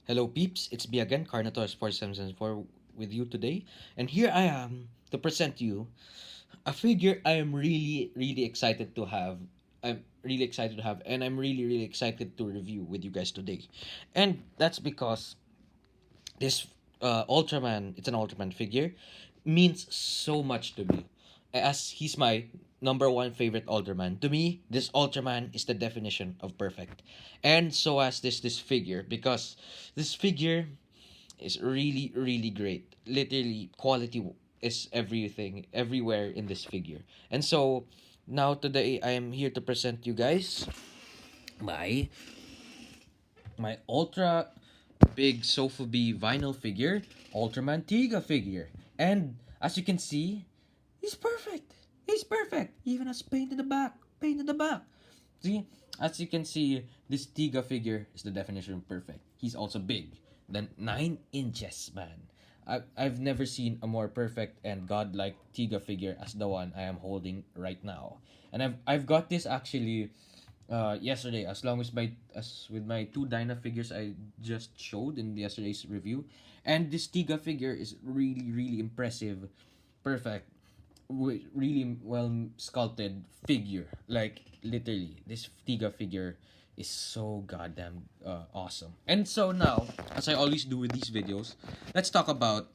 Hello, peeps. It's me again, Carnator Sports 774 with you today. And here I am to present you a figure I am really excited to have. And I'm really excited to review with you guys today. And that's because this Ultraman, it's an Ultraman figure, means so much to me. As he's my number one favorite Ultraman. To me, this Ultraman is the definition of perfect. And so as this figure, because this figure is really great. Literally, quality is everything, everywhere in this figure. And so, now today I am here to present you guys my my ultra big Sofubi vinyl figure, Ultraman Tiga figure. And as you can see, he's perfect. He's perfect. He even has paint in the back. Paint in the back. See, as you can see, this Tiga figure is the definition of perfect. He's also big. Then 9 inches, man. I've never seen a more perfect and godlike Tiga figure as the one I am holding right now. And I've got this actually yesterday, as with my two Dyna figures I just showed in yesterday's review. And this Tiga figure is really impressive, perfect, really well sculpted figure. Like literally, this Tiga figure is so goddamn awesome. And so now, as I always do with these videos, let's talk about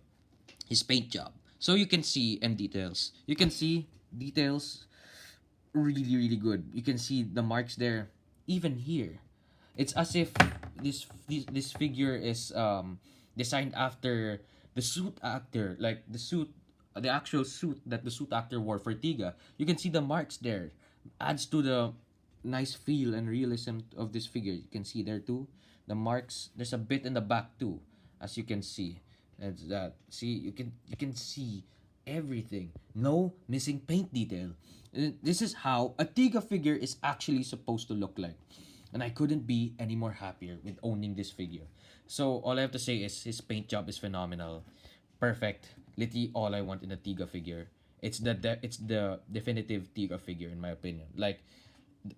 his paint job. So you can see and details. You can see details really good. You can see the marks there, even here. It's as if this figure is designed after the suit actor, like the actual suit that the suit actor wore for Tiga. You can see the marks there. Adds to the nice feel and realism of this figure. You can see there too. The marks. There's a bit in the back too, as you can see. That's that. See, you can see everything. No missing paint detail. This is how a Tiga figure is actually supposed to look like. And I couldn't be any more happier with owning this figure. So all I have to say is his paint job is phenomenal. Perfect. Literally all I want in a Tiga figure. It's the definitive Tiga figure in my opinion. Like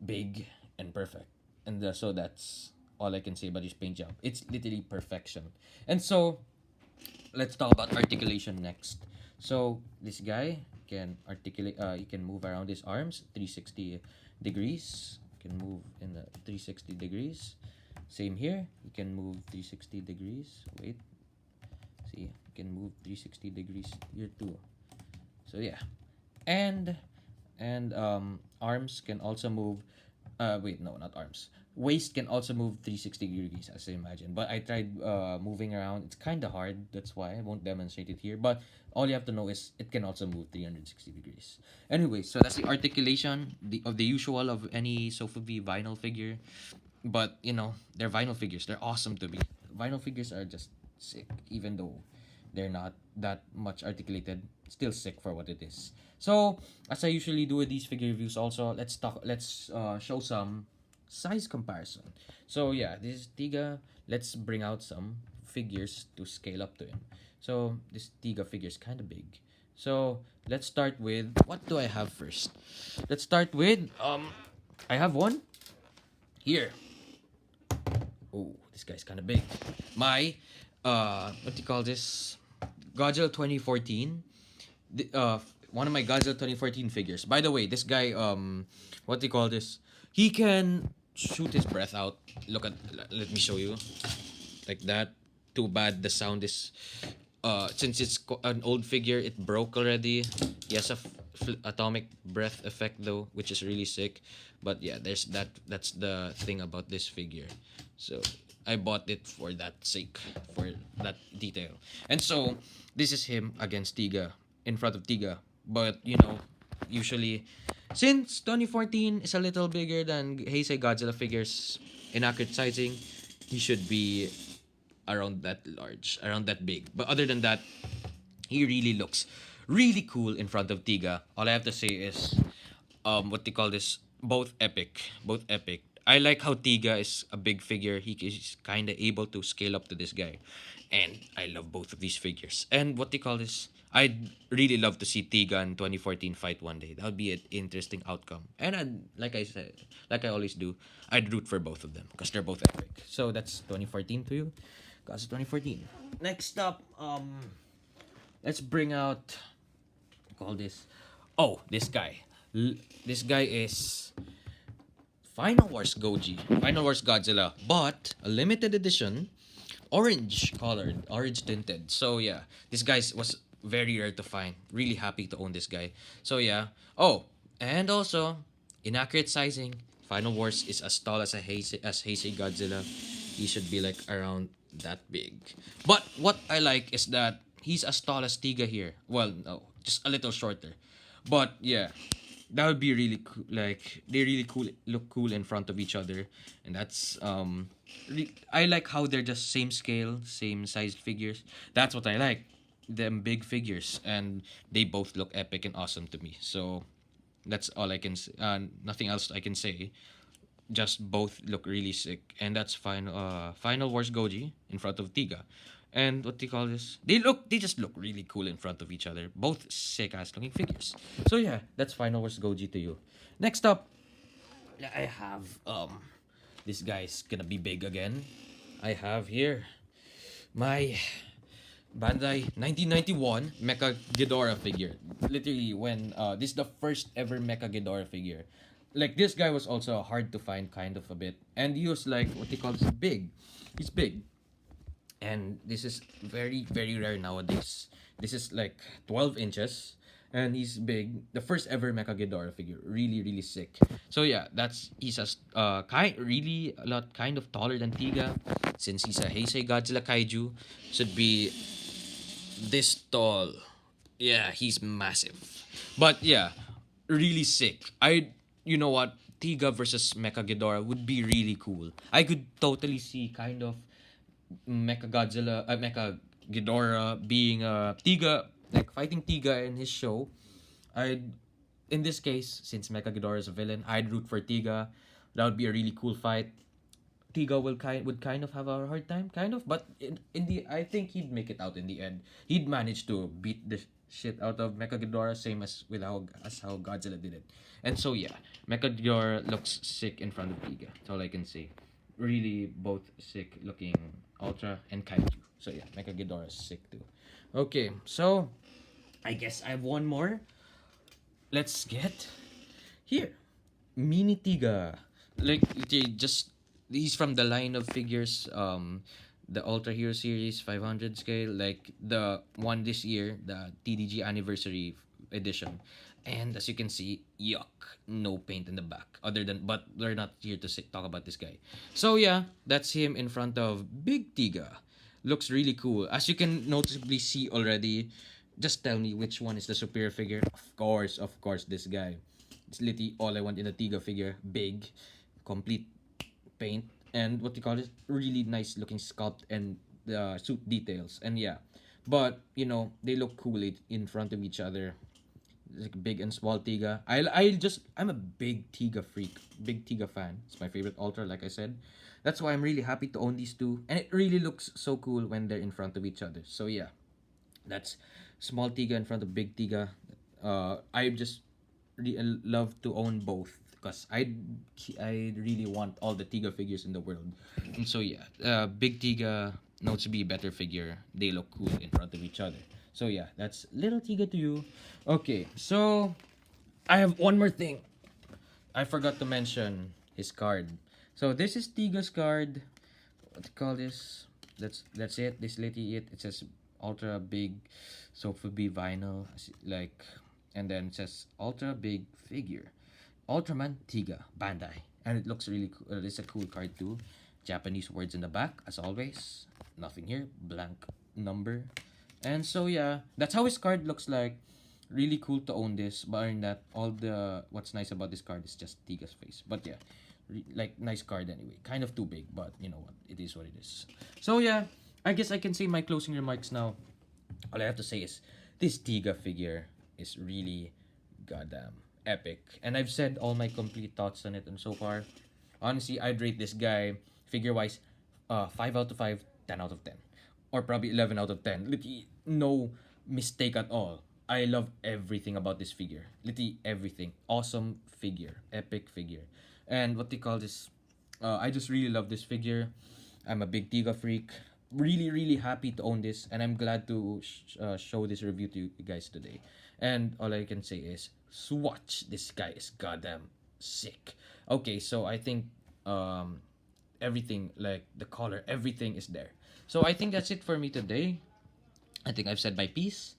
big and perfect. And so that's all I can say about his paint job. It's literally perfection. And so let's talk about articulation next. So this guy can articulate. He can move around his arms 360 degrees. Can move in the 360 degrees. Same here. He can move 360 degrees. Wait. See, he can move 360 degrees here too. So yeah, and arms can also move. Wait, no, not arms. Waist can also move 360 degrees, as I imagine. But I tried moving around. It's kind of hard. That's why I won't demonstrate it here. But all you have to know is it can also move 360 degrees. Anyway, so that's the articulation of the usual of any Sofubi vinyl figure. But they're vinyl figures. They're awesome to me. Vinyl figures are just sick, even though they're not that much articulated. Still sick for what it is. So, as I usually do with these figure reviews, also let's show some size comparison. So yeah, this is Tiga. Let's bring out some figures to scale up to him. So this Tiga figure is kind of big. So let's start with, what do I have first? Let's start with I have one here. Oh, this guy's kind of big. My what do you call this? Godzilla 2014. One of my Godzilla 2014 figures. By the way, this guy, what do you call this? He can shoot his breath out. Look at, let me show you, like that. Too bad the sound is, since it's an old figure, it broke already. He has a atomic breath effect though, which is really sick. But yeah, there's that. That's the thing about this figure. So I bought it for that sake, for that detail. And so this is him against Tiga, in front of Tiga. But usually, since 2014 is a little bigger than Heisei Godzilla figures in accurate sizing, he should be around that large, around that big. But other than that, he really looks really cool in front of Tiga. All I have to say is, what they call this, both epic, both epic. I like how Tiga is a big figure. He is kind of able to scale up to this guy, and I love both of these figures. And what they call this, I'd really love to see Tiga in 2014 fight one day. That would be an interesting outcome. And like I said, like I always do, I'd root for both of them because they're both epic. So that's 2014 to you. Godzilla 2014. Next up, let's bring out, call this. Oh, this guy. This guy is Final Wars Goji. Final Wars Godzilla, but a limited edition, orange colored, orange tinted. So yeah, this guy was very rare to find. Really happy to own this guy. So yeah. Oh, and also inaccurate sizing. Final Wars is as tall as Heisei Godzilla. He should be like around that big. But what I like is that he's as tall as Tiga here. Well, no, just a little shorter. But yeah, that would be really cool. Like they really cool, look cool in front of each other, and that's I like how they're just same scale, same sized figures. That's what I like. Them big figures, and they both look epic and awesome to me. So that's all I can. Nothing else I can say. Just both look really sick, and that's Final Wars Goji in front of Tiga. And what do you call this? They just look really cool in front of each other. Both sick ass looking figures. So yeah, that's Final Wars Goji to you. Next up, I have this guy's gonna be big again. I have here my Bandai 1991 Mecha Ghidorah figure. Literally, when this is the first ever Mecha Ghidorah figure. Like this guy was also hard to find, kind of a bit, and he was like what he calls big. He's big, and this is very rare nowadays. This is like 12 inches, and he's big. The first ever Mecha Ghidorah figure, really sick. So yeah, he's a really a lot kind of taller than Tiga, since he's a Heisei Godzilla kaiju, should be this tall. Yeah, he's massive. But yeah, really sick. You know what? Tiga versus Mecha Ghidorah would be really cool. I could totally see kind of Mecha Ghidorah being Tiga, like fighting Tiga in his show. I'd, in this case, since Mecha Ghidorah is a villain, I'd root for Tiga. That would be a really cool fight. Tiga would kind of have a hard time, kind of, but in the I think he'd make it out in the end. He'd manage to beat the shit out of Mecha Ghidorah, same as with how Godzilla did it. And so yeah, Mecha Ghidorah looks sick in front of Tiga. That's all I can say. Really, both sick looking Ultra and Kaiju. So yeah, Mecha Ghidorah is sick too. Okay, so I guess I have one more. Let's get here. Mini Tiga. Like they just he's from the line of figures, the Ultra Hero series 500 scale, like the one this year, the TDG anniversary edition. And as you can see, yuck, no paint in the back. Other than, but we're not here to talk about this guy. So yeah, that's him in front of Big Tiga. Looks really cool. As you can noticeably see already, just tell me which one is the superior figure. Of course, this guy. It's literally all I want in a Tiga figure. Big, complete paint, and what you call it, really nice looking sculpt and the suit details. And yeah, but you know they look cool in front of each other. Like big and small Tiga. I'm a big Tiga freak, big Tiga fan. It's my favorite Ultra, like I said. That's why I'm really happy to own these two, and it really looks so cool when they're in front of each other. So yeah, that's small Tiga in front of big Tiga. I just love to own both because I really want all the Tiga figures in the world. And so yeah, big Tiga knows to be a better figure. They look cool in front of each other. So yeah, that's little Tiga to you. Okay, so I have one more thing. I forgot to mention his card. So this is Tiga's card. What do you call this? That's it. This lady it. It says ultra big Sofubi vinyl, like, and then it says ultra big figure, Ultraman Tiga Bandai, and it looks really cool. It's a cool card too. Japanese words in the back as always. Nothing here. Blank number. And so yeah, that's how his card looks like. Really cool to own this. But other than that, all the what's nice about this card is just Tiga's face. But yeah, like nice card anyway. Kind of too big, but you know what? It is what it is. So yeah, I guess I can say my closing remarks now. All I have to say is this Tiga figure is really goddamn epic. And I've said all my complete thoughts on it and so far. Honestly, I'd rate this guy figure wise 5 out of 5, 10 out of 10. Or probably 11 out of 10. Literally, no mistake at all. I love everything about this figure. Literally everything. Awesome figure. Epic figure. And what they call this? I just really love this figure. I'm a big Tiga freak. really happy to own this, and I'm glad to show this review to you guys today. And all I can say is, swatch. This guy is goddamn sick. Okay, so I think everything, like the color, everything is there. So I think that's it for me today. I think I've said my piece.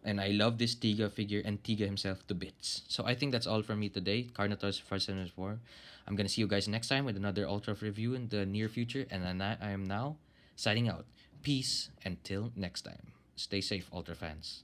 And I love this Tiga figure and Tiga himself to bits. So I think that's all from me today. Carnotaurus 574. I'm gonna see you guys next time with another Ultra review in the near future. And then I am now signing out. Peace until next time. Stay safe, Ultra fans.